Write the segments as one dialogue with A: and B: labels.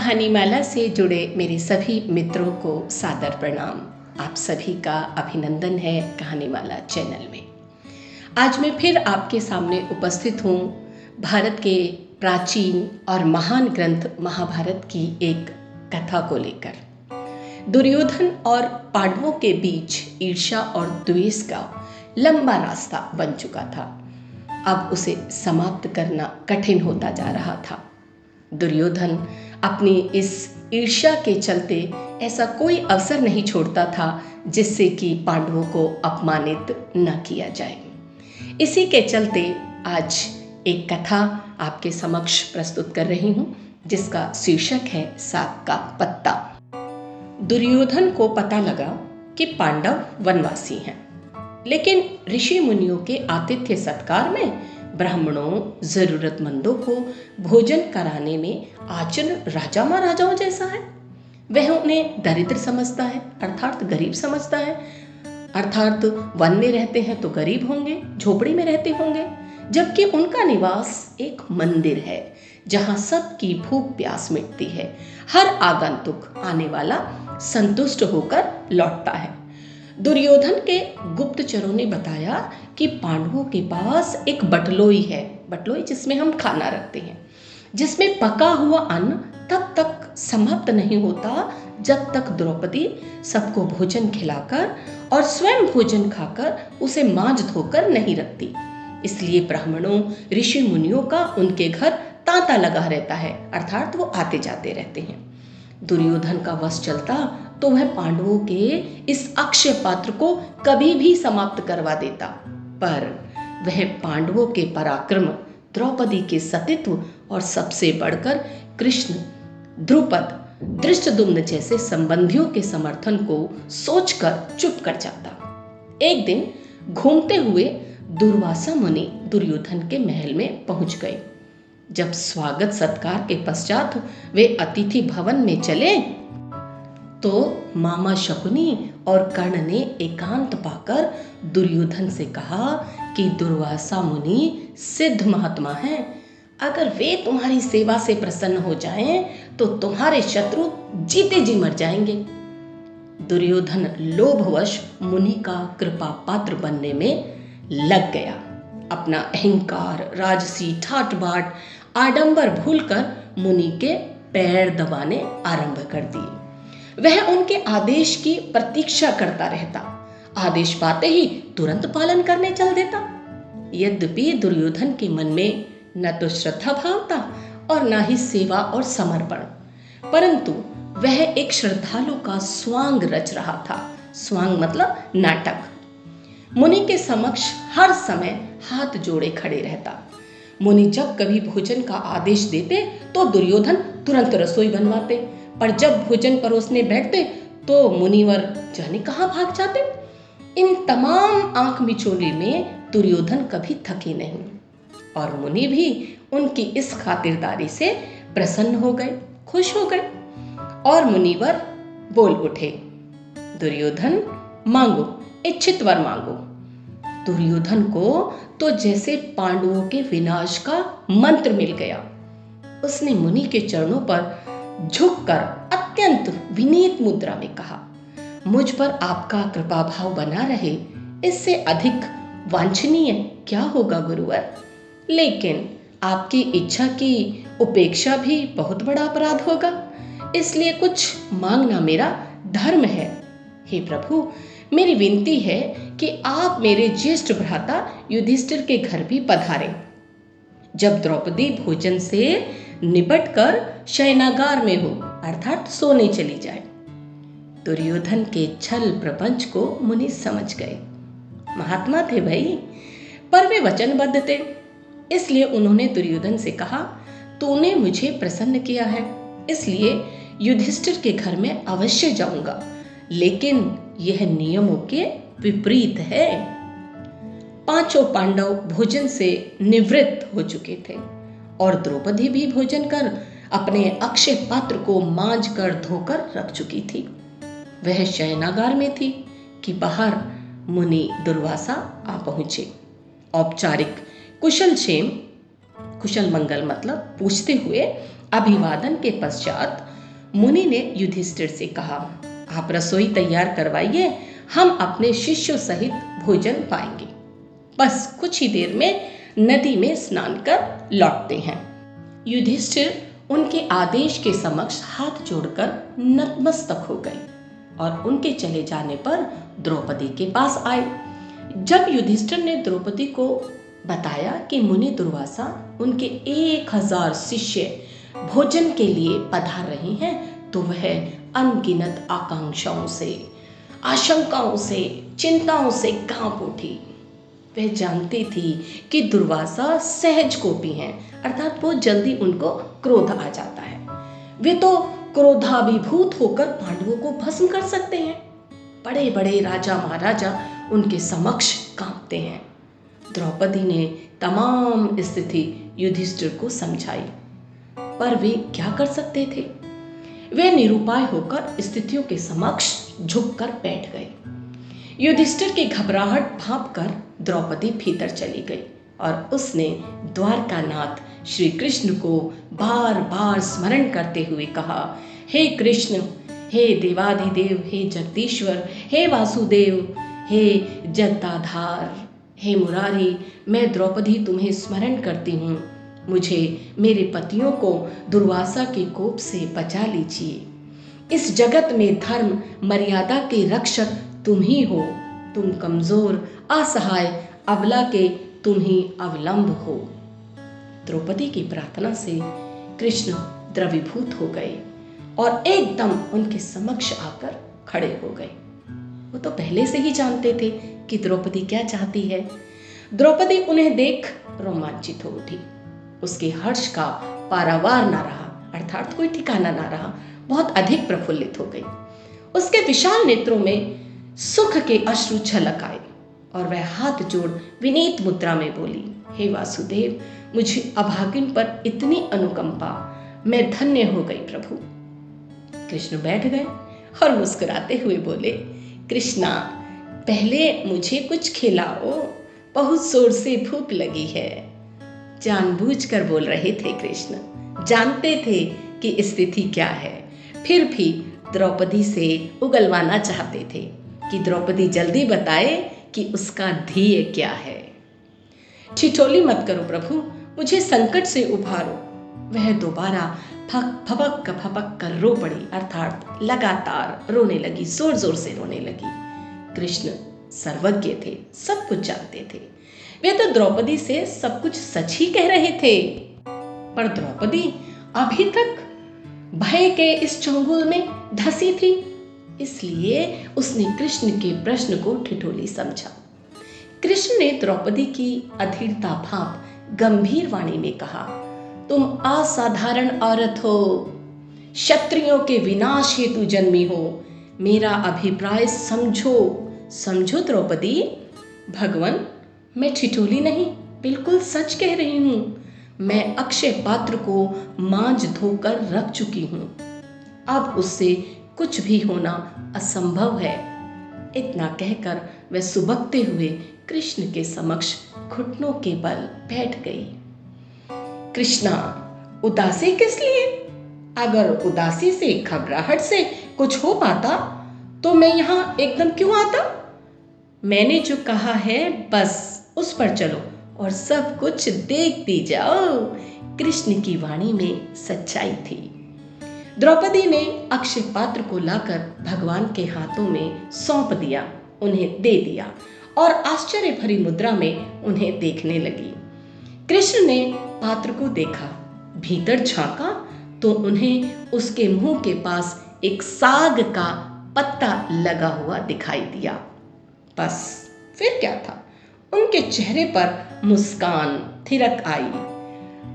A: कहानीमाला से जुड़े मेरे सभी मित्रों को सादर प्रणाम। आप सभी का अभिनंदन है कहानीमाला चैनल में। आज मैं फिर आपके सामने उपस्थित हूँ भारत के प्राचीन और महान ग्रंथ महाभारत की एक कथा को लेकर। दुर्योधन और पांडवों के बीच ईर्ष्या और द्वेष का लंबा रास्ता बन चुका था। अब उसे समाप्त करना कठिन होता जा रहा था। दुर्योधन अपनी इस ईर्ष्या के चलते ऐसा कोई अवसर नहीं छोड़ता था जिससे कि पांडवों को अपमानित न किया जाए। इसी के चलते आज एक कथा आपके समक्ष प्रस्तुत कर रही हूँ जिसका शीर्षक है साग का पत्ता। दुर्योधन को पता लगा कि पांडव वनवासी हैं, लेकिन ऋषि मुनियों के आतिथ्य सत्कार में ब्राह्मणों जरूरतमंदों को भोजन कराने में आचरण राजा महाराजाओं जैसा है। वह उन्हें दरिद्र समझता है, अर्थात गरीब समझता है। अर्थात वन में रहते हैं तो गरीब होंगे, झोपड़ी में रहते होंगे, जबकि उनका निवास एक मंदिर है जहां सबकी भूख प्यास मिटती है। हर आगंतुक आने वाला संतुष्ट होकर लौटता है। दुर्योधन के गुप्तचरों ने बताया कि पांडवों के पास एक बटलोई है, बटलोई जिसमें हम खाना रखते हैं, जिसमें पका हुआ अन्न तब तक समाप्त नहीं होता जब तक द्रौपदी सबको भोजन खिलाकर और स्वयं भोजन खाकर उसे मांज धोकर नहीं रखती। इसलिए ब्राह्मणों ऋषि मुनियों का उनके घर तांता लगा रहता है, अर्थात वो आते जाते रहते हैं। दुर्योधन का वश चलता तो वह पांडवों के इस अक्षय पात्र को कभी भी समाप्त करवा देता, पर वह पांडवों के पराक्रम, द्रौपदी के सतीत्व और सबसे बढ़कर कृष्ण, द्रुपद, धृष्टद्युम्न जैसे संबंधियों के समर्थन को सोचकर चुप कर जाता। एक दिन घूमते हुए दुर्वासा मुनि दुर्योधन के महल में पहुंच गए। जब स्वागत सत्कार के पश्चात वे अतिथि भवन में चले तो मामा शकुनी और कर्ण ने एकांत पाकर दुर्योधन से कहा कि दुर्वासा मुनि सिद्ध महात्मा हैं। अगर वे तुम्हारी सेवा से प्रसन्न हो जाएं तो तुम्हारे शत्रु जीते जी मर जाएंगे। दुर्योधन लोभवश मुनि का कृपा पात्र बनने में लग गया। अपना अहंकार, राजसी ठाट बाट, आडंबर भूलकर मुनि के पैर दबाने आरंभ कर दिए। वह उनके आदेश की प्रतीक्षा करता रहता, आदेश पाते ही तुरंत पालन करने चल देता। यद्यपि दुर्योधन के मन में न तो श्रद्धा भाव था और न ही सेवा और समर्पण, परंतु वह एक श्रद्धालु का स्वांग रच रहा था। स्वांग मतलब नाटक। मुनि के समक्ष हर समय हाथ जोड़े खड़े रहता। मुनि जब कभी भोजन का आदेश देते तो दुर्योधन तुरंत रसोई बनवाते, पर जब भोजन परोसने बैठते तो मुनिवर जाने कहां भाग जाते। इन तमाम आंख मिचोली में दुर्योधन कभी थके नहीं और मुनि भी उनकी इस खातिरदारी से प्रसन्न हो गए, खुश हो गए। और मुनिवर बोल उठे, दुर्योधन मांगो, इच्छित वर मांगो। दुर्योधन को तो जैसे पांडवों के विनाश का मंत्र मिल गया। उसने मुनि के चरणों पर झुककर अत्यंत विनीत मुद्रा में कहा, मुझ पर आपका कृपा भाव बना रहे, इससे अधिक वांछनीय क्या होगा गुरुवर। लेकिन आपकी इच्छा की उपेक्षा भी बहुत बड़ा अपराध होगा, इसलिए कुछ मांगना मेरा धर्म है। हे प्रभु, मेरी विनती है कि आप मेरे ज्येष्ठ भ्राता युधिष्ठिर के घर भी पधारें। जब द्रौपदी भोजन से निपटकर शयनागार में हो, अर्थात सोने चली जाए। दुर्योधन के छल प्रपंच को मुनि समझ गए। महात्मा थे भाई, पर वे वचनबद्ध थे। इसलिए उन्होंने दुर्योधन से कहा, तूने मुझे प्रसन्न किया है, इसलिए युधिष्ठिर के घर में अवश्य जाऊंगा, लेकिन यह नियमों के विपरीत है। पांचों पांडव भोजन से निवृत्त हो चुके थे और द्रौपदी भी भोजन कर अपने अक्षय पात्र को मांज कर धोकर रख चुकी थी। वह शयनागार में थी कि बाहर मुनि दुर्वासा आ पहुंचे। औपचारिक कुशल क्षेम, कुशल मंगल मतलब पूछते हुए अभिवादन के पश्चात मुनि ने युधिष्ठिर से कहा, आप रसोई तैयार करवाइए, हम अपने शिष्यों सहित भोजन पाएंगे। बस कुछ ही देर में नदी में स्नान कर लौटते हैं। युधिष्ठिर उनके आदेश के समक्ष हाथ जोड़कर नतमस्तक हो गए और उनके चले जाने पर द्रौपदी के पास आए। जब युधिष्ठिर ने द्रौपदी को बताया कि मुनि दुर्वासा उनके 1000 शिष्य भोजन के लिए पधार रहे हैं, तो वह अनगिनत आकांक्षाओं से, आशंकाओं से, चिंताओं से कांप उठी। वह जानती थी कि दुर्वासा सहज कोपी हैं, अर्थात वो जल्दी उनको क्रोध आ जाता है। वे तो क्रोधाभिभूत होकर पांडवों को भस्म कर सकते हैं। बड़े बड़े राजा महाराजा उनके समक्ष कांपते हैं। द्रौपदी ने तमाम स्थिति युधिष्ठिर को समझाई, पर वे क्या कर सकते थे? वे निरुपाय होकर स्थितियों के समक्ष झुककर बैठ गए। युधिष्ठिर की घबराहट भांपकर द्रौपदी भीतर चली गई और उसने द्वारकानाथ श्री कृष्ण को बार बार स्मरण करते हुए कहा, हे कृष्ण, हे देवाधिदेव, हे जगदीश्वर, हे वासुदेव, हे जगदाधार, हे मुरारी, मैं द्रौपदी तुम्हें स्मरण करती हूँ। मुझे मेरे पतियों को दुर्वासा के कोप से बचा लीजिए। इस जगत में धर्म मर्यादा के रक्षक तुम ही हो। तुम कमजोर, असहाय, अबला के तुम ही अवलंब हो। द्रौपदी की प्रार्थना से कृष्ण द्रवीभूत हो गए और एकदम उनके समक्ष आकर खड़े हो गए। वो तो पहले से ही जानते थे कि द्रौपदी क्या चाहती है। द्रौपदी उन्हें देख रोमांचित हो उठी। उसके हर्ष का पारावार ना रहा, अर्थात कोई ठिकाना ना रहा। बहुत अधिक प्रफुल्लित हो गई। उसके विशाल नेत्रों में सुख के अश्रु छलक आए और वह हाथ जोड़ विनीत मुद्रा में बोली, हे वासुदेव, मुझे अभागिन पर इतनी अनुकंपा, मैं धन्य हो गई प्रभु। कृष्ण बैठ गए और मुस्कुराते हुए बोले, कृष्णा, पहले मुझे कुछ खिलाओ, बहुत जोर से भूख लगी है। जानबूझकर बोल रहे थे कृष्ण, जानते थे कि स्थिति क्या है, फिर भी द्रौपदी से उगलवाना चाहते थे कि द्रौपदी जल्दी बताए कि उसका ध्येय क्या है। ठिठोली मत करो प्रभु, मुझे संकट से उभारो। वह दोबारा फपक फपक कर रो पड़ी, अर्थात लगातार रोने लगी, जोर जोर से रोने लगी। कृष्ण सर्वज्ञ थे, सब कुछ जानते थे। वे तो द्रौपदी से सब कुछ सच ही कह रहे थे, पर द्रौपदी अभी तक भय के इस चंगुल में धसी थी। इसलिए उसने कृष्ण के प्रश्न को ठिठोली समझा। कृष्ण ने द्रौपदी की अधीरता भाप गंभीर वाणी में कहा, तुम असाधारण औरत हो, क्षत्रियों के विनाश हेतु जन्मी हो। मेरा अभिप्राय समझो, समझो द्रौपदी। भगवान, मैं ठिठोली नहीं, बिल्कुल सच कह रही हूँ। मैं अक्षय पात्र को मांज धोकर रख चुकी हूँ। अब उससे कुछ भी होना असंभव है। इतना कहकर वह सुबकते हुए कृष्ण के समक्ष घुटनों के बल बैठ गई। कृष्णा, उदासी किस लिए? अगर उदासी से, घबराहट से कुछ हो पाता तो मैं यहाँ एकदम क्यों आता? मैंने जो कहा है बस उस पर चलो और सब कुछ देखती जाओ। कृष्ण की वाणी में सच्चाई थी। द्रौपदी ने अक्षय पात्र को लाकर भगवान के हाथों में सौंप दिया, उन्हें दे दिया और आश्चर्य भरी मुद्रा में उन्हें देखने लगी। कृष्ण ने पात्र को देखा, भीतर झांका तो उन्हें उसके मुंह के पास एक साग का पत्ता लगा हुआ दिखाई दिया। बस फिर क्या था, उनके चेहरे पर मुस्कान थिरक आई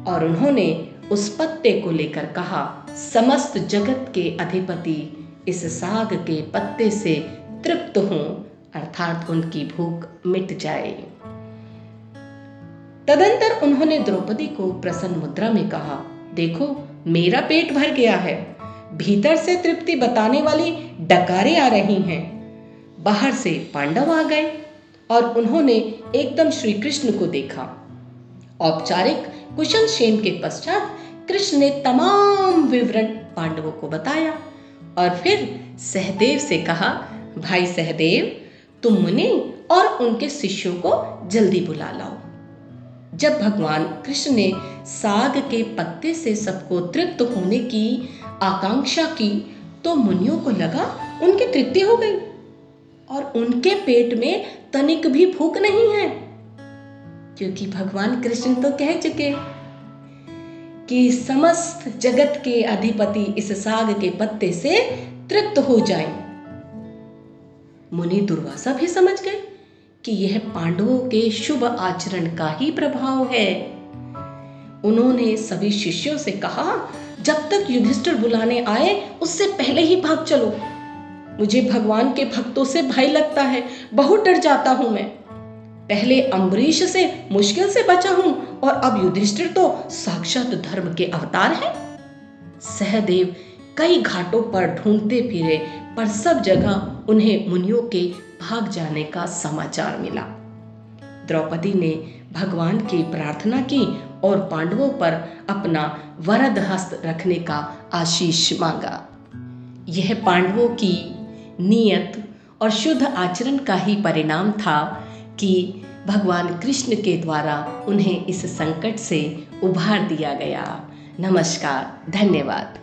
A: और उन्होंने उस पत्ते को लेकर कहा, समस्त जगत के अधिपति इस साग के पत्ते से तृप्त हों, अर्थात उनकी भूख मिट जाए। तदंतर उन्होंने द्रौपदी को प्रसन्न मुद्रा में कहा, देखो मेरा पेट भर गया है। भीतर से तृप्ति बताने वाली डकारें आ रही हैं। बाहर से पांडव आ गए और उन्होंने एकदम श्री कृष्ण को देखा। औपचारिक कुशल क्षेम के पश्चात कृष्ण ने तमाम विवरण पांडवों को बताया और फिर सहदेव से कहा, भाई सहदेव, तुम मुनि और उनके शिष्यों को जल्दी बुला लाओ। जब भगवान कृष्ण ने साग के पत्ते से सबको तृप्त होने की आकांक्षा की तो मुनियों को लगा उनकी तृप्ति हो गई और उनके पेट में तनिक भी भूख नहीं है, क्योंकि भगवान कृष्ण तो कह चुके कि समस्त जगत के अधिपति इस साग के पत्ते से तृप्त हो जाएं। मुनि दुर्वासा भी समझ गए कि यह पांडवों के शुभ आचरण का ही प्रभाव है। उन्होंने सभी शिष्यों से कहा, जब तक युधिष्ठिर बुलाने आए उससे पहले ही भाग चलो। मुझे भगवान के भक्तों से भय लगता है, बहुत डर जाता हूं मैं। पहले अम्बरीश से मुश्किल से बचा हूं और अब युधिष्ठिर तो साक्षात धर्म के अवतार हैं। सहदेव कई घाटों पर ढूंढते फिरे, पर सब जगह उन्हें मुनियों के भाग जाने का समाचार मिला। द्रौपदी ने भगवान की प्रार्थना की और पांडवों पर अपना वरद हस्त रखने का आशीष मांगा। यह पांडवों की नियत और शुद्ध आचरण का ही परिणाम था कि भगवान कृष्ण के द्वारा उन्हें इस संकट से उबार दिया गया। नमस्कार, धन्यवाद।